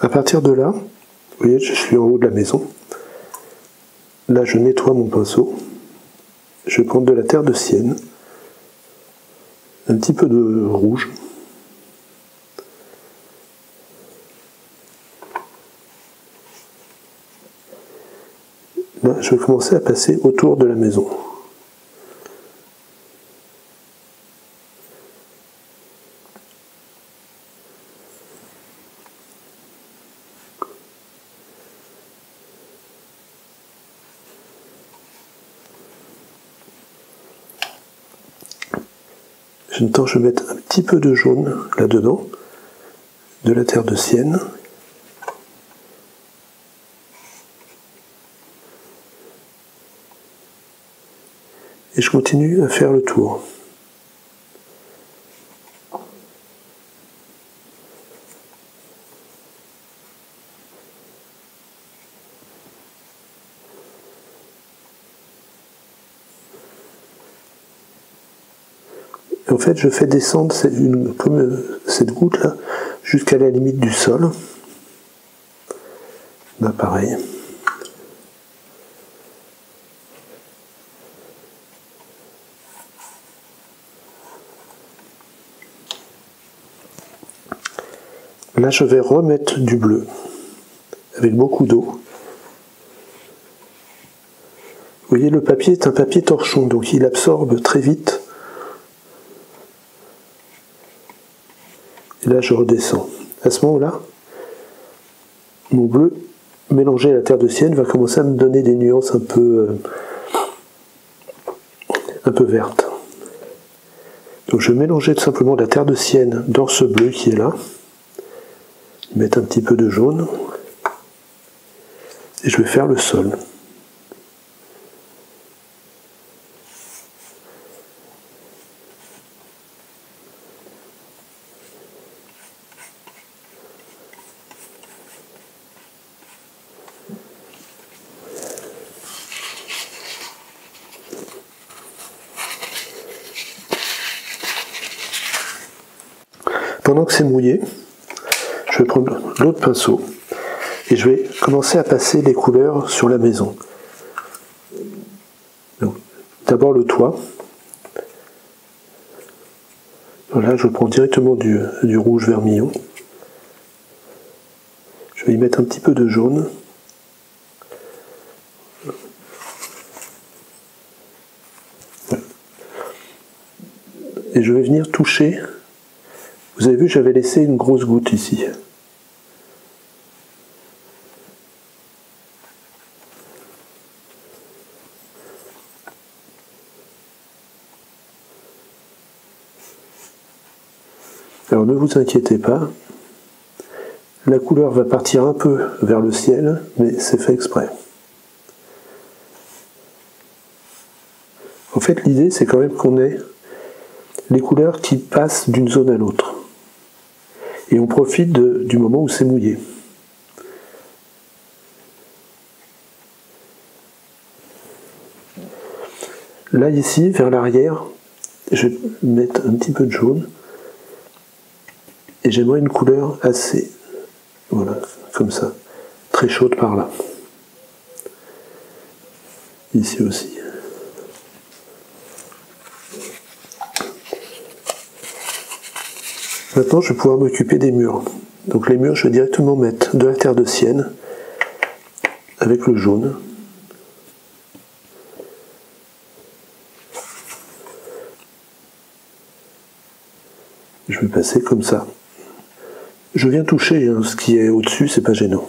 À partir de là, vous voyez, je suis en haut de la maison. Là, je nettoie mon pinceau. Je vais prendre de la terre de sienne, un petit peu de rouge. Là, je vais commencer à passer autour de la maison. Maintenant, je vais mettre un petit peu de jaune là-dedans, de la terre de sienne. Et je continue à faire le tour. Et en fait, je fais descendre comme cette goutte là jusqu'à la limite du sol. Là, pareil. Là, je vais remettre du bleu avec beaucoup d'eau. Vous voyez, le papier est un papier torchon, donc il absorbe très vite. Et là, je redescends. À ce moment-là, mon bleu mélangé à la terre de sienne va commencer à me donner des nuances un peu vertes. Donc je vais mélanger tout simplement la terre de sienne dans ce bleu qui est là. Mettre un petit peu de jaune. Et je vais faire le sol. Pendant que c'est mouillé, je vais prendre l'autre pinceau et je vais commencer à passer les couleurs sur la maison. D'abord le toit. Là, je prends directement du rouge vermillon. Je vais y mettre un petit peu de jaune. Et je vais venir toucher. Vous avez vu, j'avais laissé une grosse goutte ici. Alors ne vous inquiétez pas, la couleur va partir un peu vers le ciel, mais c'est fait exprès. En fait, l'idée, c'est quand même qu'on ait les couleurs qui passent d'une zone à l'autre. Et on profite du moment où c'est mouillé. Là, ici, vers l'arrière, je vais mettre un petit peu de jaune. Et j'aimerais une couleur assez, voilà, comme ça, très chaude par là. Ici aussi. Maintenant, je vais pouvoir m'occuper des murs. Donc les murs, je vais directement mettre de la terre de sienne avec le jaune. Je vais passer comme ça. Je viens toucher, hein, ce qui est au-dessus, c'est pas gênant.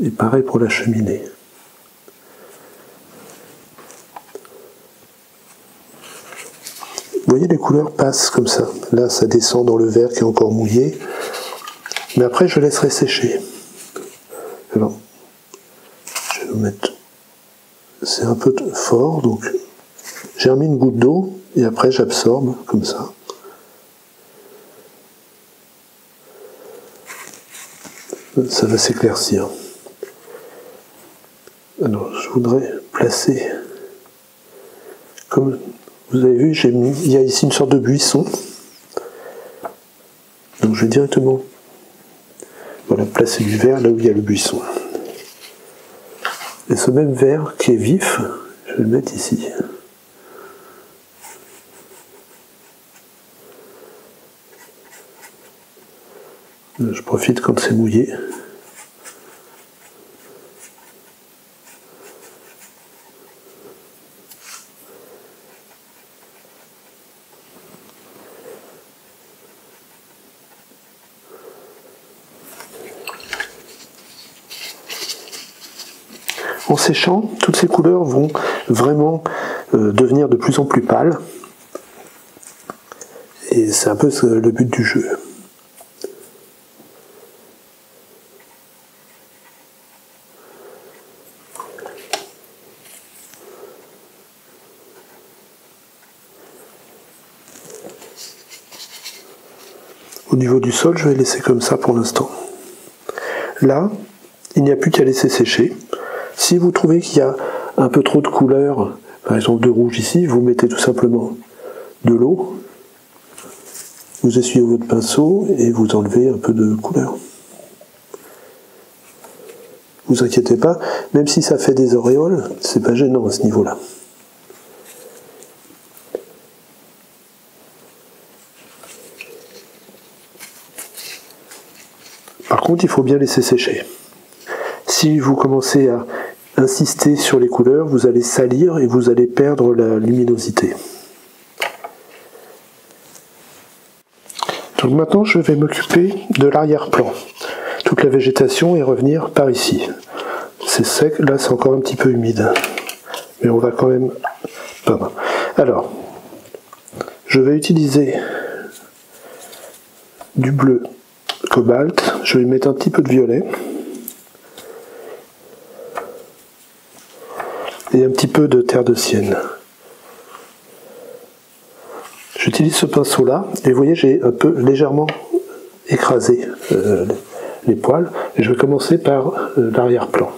Et pareil pour la cheminée. Vous voyez, les couleurs passent comme ça. Là, ça descend dans le verre qui est encore mouillé. Mais après, je laisserai sécher. Alors, je vais vous mettre... C'est un peu fort, donc j'ai remis une goutte d'eau et après j'absorbe comme ça. ça va s'éclaircir. Alors, je voudrais placer, comme vous avez vu, il y a ici une sorte de buisson. Donc je vais directement placer du vert là où il y a le buisson. Et ce même vert qui est vif, je vais le mettre ici. Je profite quand c'est mouillé. En séchant, toutes ces couleurs vont vraiment devenir de plus en plus pâles. Et c'est un peu le but du jeu. Au niveau du sol, je vais laisser comme ça pour l'instant. Là, il n'y a plus qu'à laisser sécher. Si vous trouvez qu'il y a un peu trop de couleur, par exemple de rouge ici, vous mettez tout simplement de l'eau, vous essuyez votre pinceau et vous enlevez un peu de couleur. Vous inquiétez pas, même si ça fait des auréoles, c'est pas gênant à ce niveau-là. Par contre, il faut bien laisser sécher. Si vous commencez à insister sur les couleurs, vous allez salir et vous allez perdre la luminosité. Donc maintenant, je vais m'occuper de l'arrière-plan. Toute la végétation et revenir par ici. C'est sec, là c'est encore un petit peu humide. Mais on va quand même... Alors, je vais utiliser du bleu cobalt, je vais mettre un petit peu de violet. Et un petit peu de terre de sienne. J'utilise ce pinceau là, et vous voyez j'ai un peu légèrement écrasé les poils, et je vais commencer par l'arrière-plan.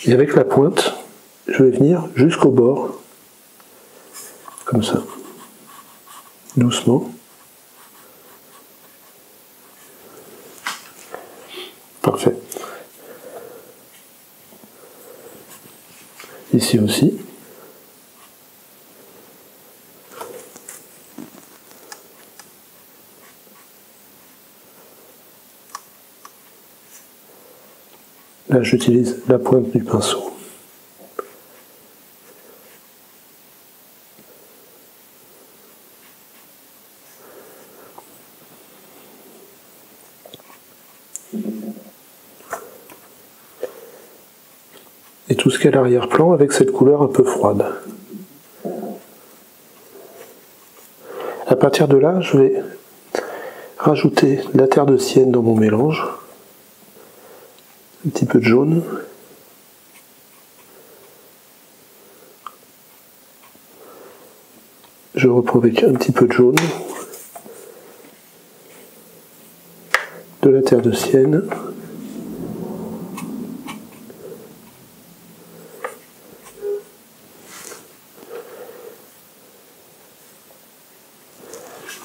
Et avec la pointe, je vais venir jusqu'au bord, comme ça, doucement. Parfait. Ici aussi. Là, j'utilise la pointe du pinceau. Et tout ce qui est à l'arrière-plan avec cette couleur un peu froide. À partir de là, je vais rajouter la terre de sienne dans mon mélange. Un petit peu de jaune. Je reprends avec un petit peu de jaune. De la terre de sienne.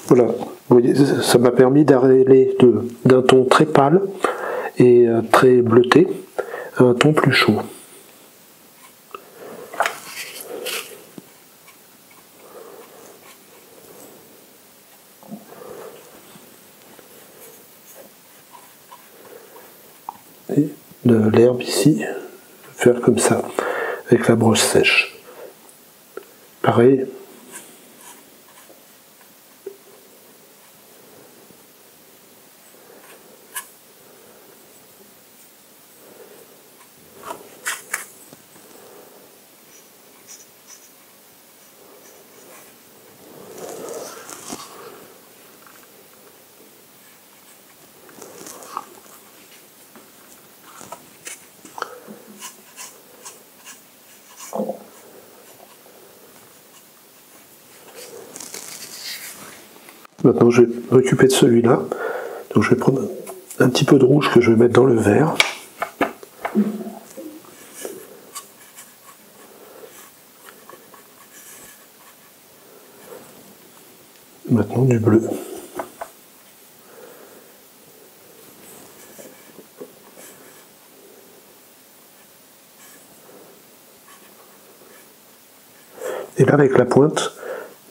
Voilà, vous voyez, ça m'a permis d'arriver d'un ton très pâle et très bleuté à un ton plus chaud. Et de l'herbe ici, faire comme ça, avec la brosse sèche. Pareil. Maintenant, je vais m'occuper de celui-là. Donc, je vais prendre un petit peu de rouge que je vais mettre dans le vert. Maintenant, du bleu. Et là, avec la pointe,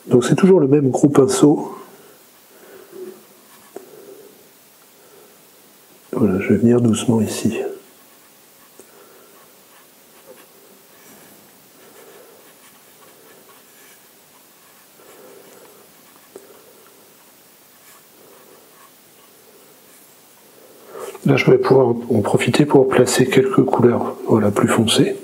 donc c'est toujours le même gros pinceau. Voilà, je vais venir doucement ici. Là, je vais pouvoir en profiter pour placer quelques couleurs, voilà, plus foncées.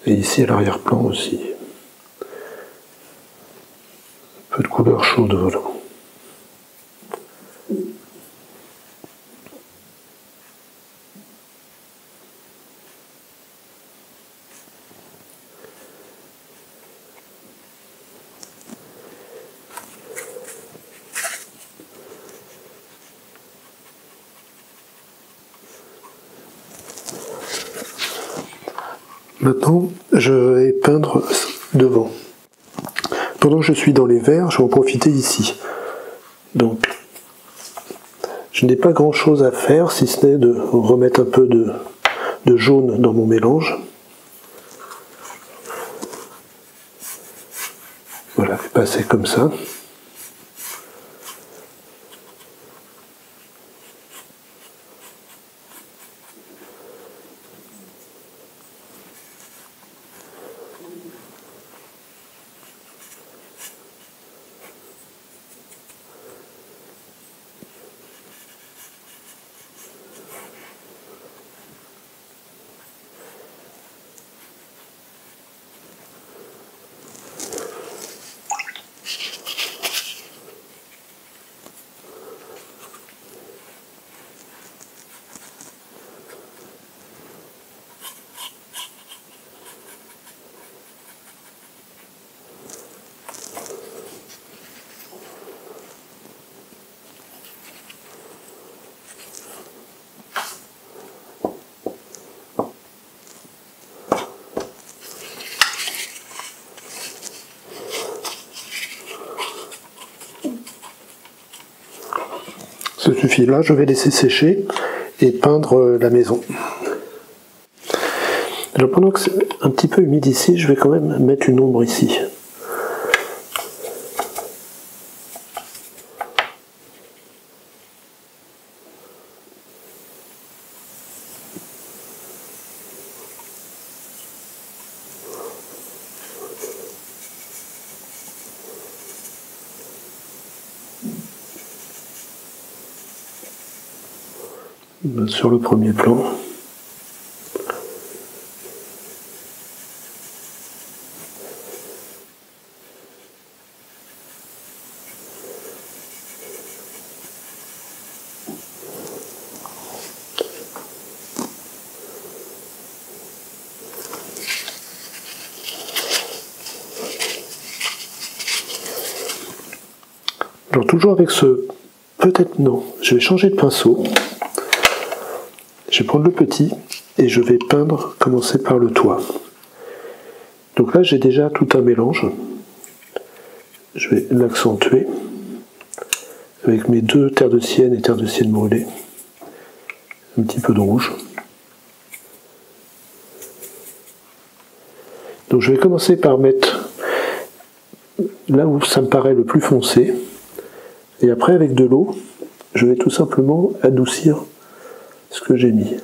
Et ici, à l'arrière-plan aussi. Un peu de couleur chaude, voilà. Maintenant, je vais peindre devant. Pendant que je suis dans les verts, je vais en profiter ici. Donc, je n'ai pas grand-chose à faire, si ce n'est de remettre un peu de jaune dans mon mélange. Voilà, je vais passer comme ça. Ça suffit, là je vais laisser sécher et peindre la maison. Alors pendant que c'est un petit peu humide ici, je vais quand même mettre une ombre ici. Sur le premier plan. Alors toujours avec ce... Peut-être non, je vais changer de pinceau. Je vais prendre le petit et je vais peindre, commencer par le toit. Donc là j'ai déjà tout un mélange. Je vais l'accentuer avec mes deux terres de sienne et terre de sienne brûlée. Un petit peu de rouge. Donc je vais commencer par mettre là où ça me paraît le plus foncé. Et après avec de l'eau, je vais tout simplement adoucir ce que j'ai mis.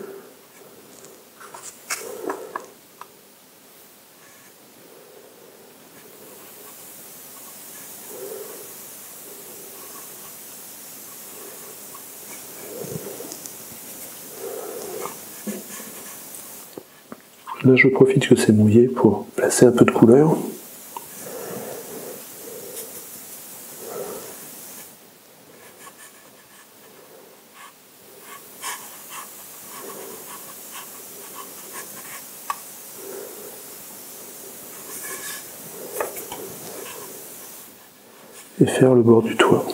Là, je profite que c'est mouillé pour placer un peu de couleur. et faire le bord du toit.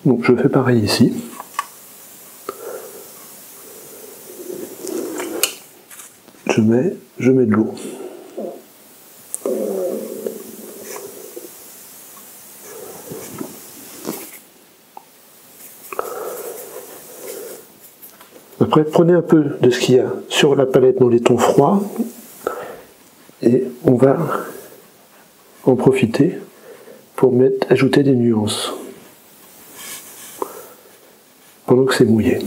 Donc je fais pareil ici. Je mets de l'eau. Après, prenez un peu de ce qu'il y a sur la palette dans les tons froids et on va en profiter pour ajouter des nuances pendant que c'est mouillé.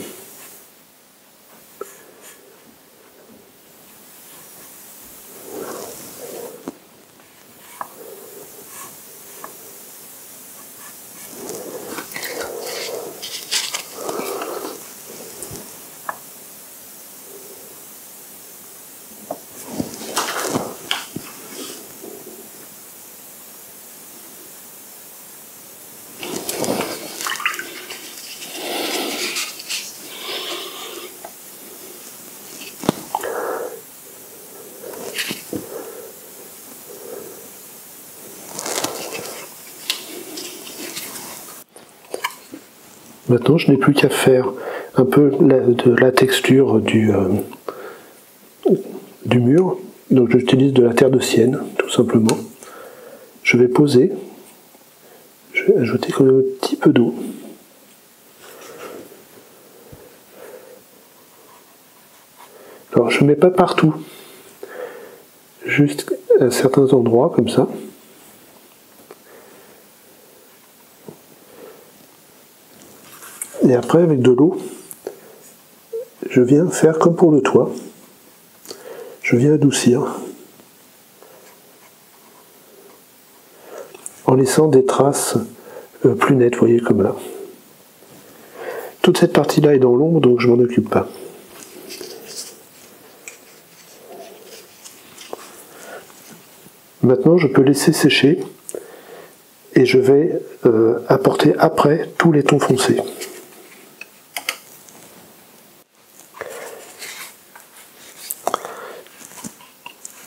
Maintenant, je n'ai plus qu'à faire un peu de la texture du mur. Donc j'utilise de la terre de sienne, tout simplement. Je vais poser. Je vais ajouter quand même un petit peu d'eau. Alors je ne mets pas partout, juste à certains endroits comme ça. Et après, avec de l'eau, je viens faire comme pour le toit. Je viens adoucir en laissant des traces plus nettes, vous voyez, comme là. Toute cette partie-là est dans l'ombre, donc je m'en occupe pas. Maintenant, je peux laisser sécher et je vais apporter après tous les tons foncés.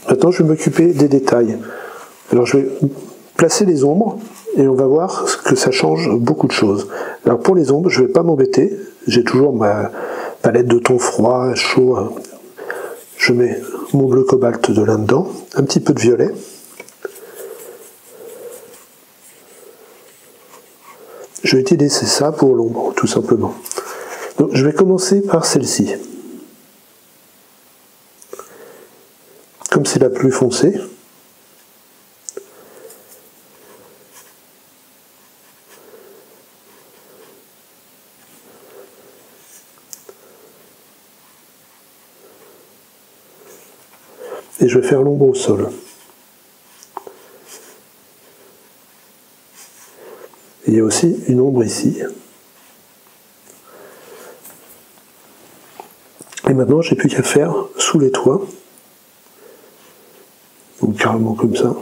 Maintenant, je vais m'occuper des détails. Alors, je vais placer les ombres et on va voir que ça change beaucoup de choses. Alors, pour les ombres, je ne vais pas m'embêter. J'ai toujours ma palette de tons froids, chauds. Je mets mon bleu cobalt de là-dedans, un petit peu de violet. Je vais utiliser ça pour l'ombre, tout simplement. Donc, je vais commencer par celle-ci. Comme c'est la plus foncée, et je vais faire l'ombre au sol. Et il y a aussi une ombre ici. Et maintenant, j'ai plus qu'à faire sous les toits. Donc carrément comme ça.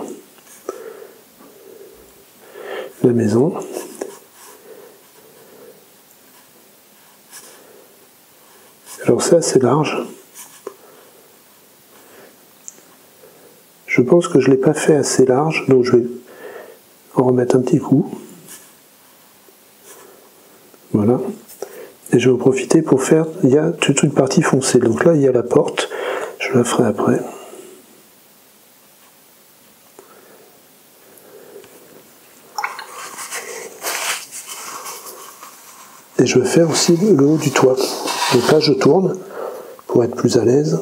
La maison. Alors c'est assez large. Je pense que je ne l'ai pas fait assez large, donc je vais en remettre un petit coup. Voilà. Et je vais en profiter pour faire, il y a toute une partie foncée. Donc là, il y a la porte, je la ferai après. Et je vais faire aussi le haut du toit. Donc là, je tourne pour être plus à l'aise.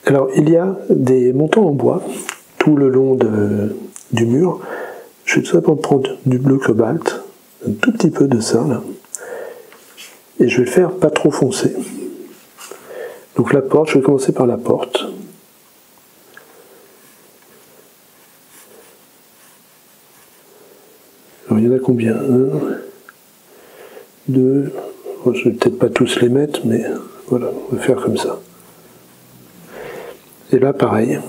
Alors, il y a des montants en bois tout le long du mur. Je vais tout simplement prendre du bleu cobalt, un tout petit peu de ça, là. Et je vais le faire pas trop foncé. Donc la porte, je vais commencer par la porte. Alors il y en a combien? 1, 2, bon, je vais peut-être pas tous les mettre, mais voilà, on va faire comme ça. Et là pareil.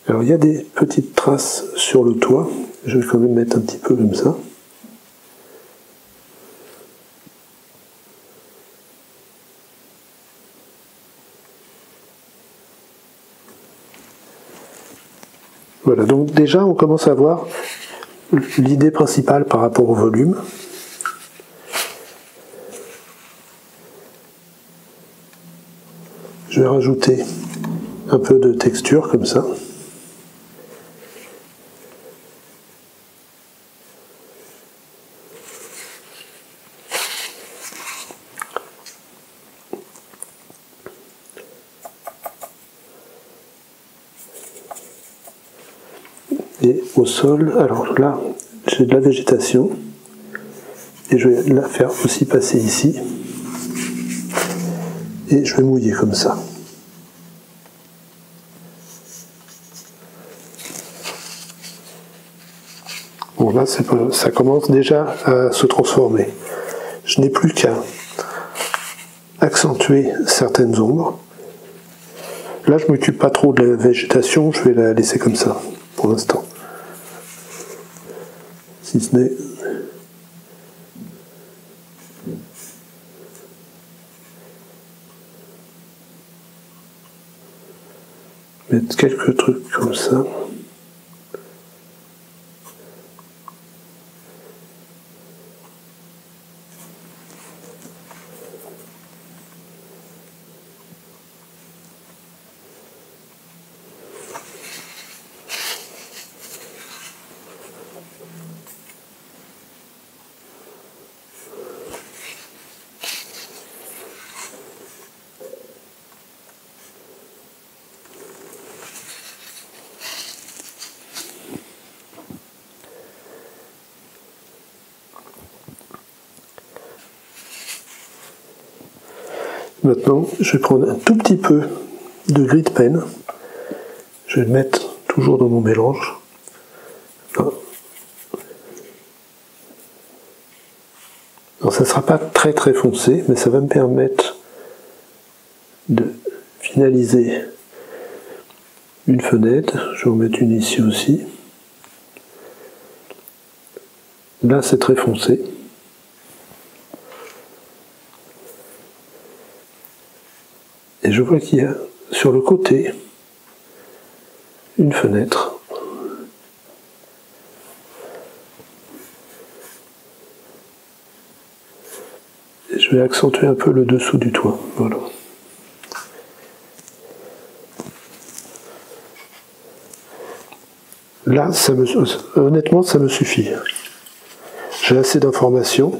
Alors il y a des petites traces sur le toit, je vais quand même mettre un petit peu comme ça. Voilà, donc déjà on commence à voir l'idée principale par rapport au volume. Je vais rajouter un peu de texture comme ça. Et au sol, alors là, j'ai de la végétation, et je vais la faire aussi passer ici, et je vais mouiller comme ça. Bon là, ça commence déjà à se transformer. Je n'ai plus qu'à accentuer certaines ombres. Là, je ne m'occupe pas trop de la végétation, je vais la laisser comme ça, pour l'instant. Si ce n'est... mettre quelques trucs comme ça. Maintenant, je vais prendre un tout petit peu de gris de pen. Je vais le mettre toujours dans mon mélange. Alors, ça ne sera pas très très foncé, mais ça va me permettre de finaliser une fenêtre. Je vais en mettre une ici aussi. Là, c'est très foncé. Et je vois qu'il y a sur le côté une fenêtre. Et je vais accentuer un peu le dessous du toit. Voilà. Là, honnêtement, ça me suffit. J'ai assez d'informations.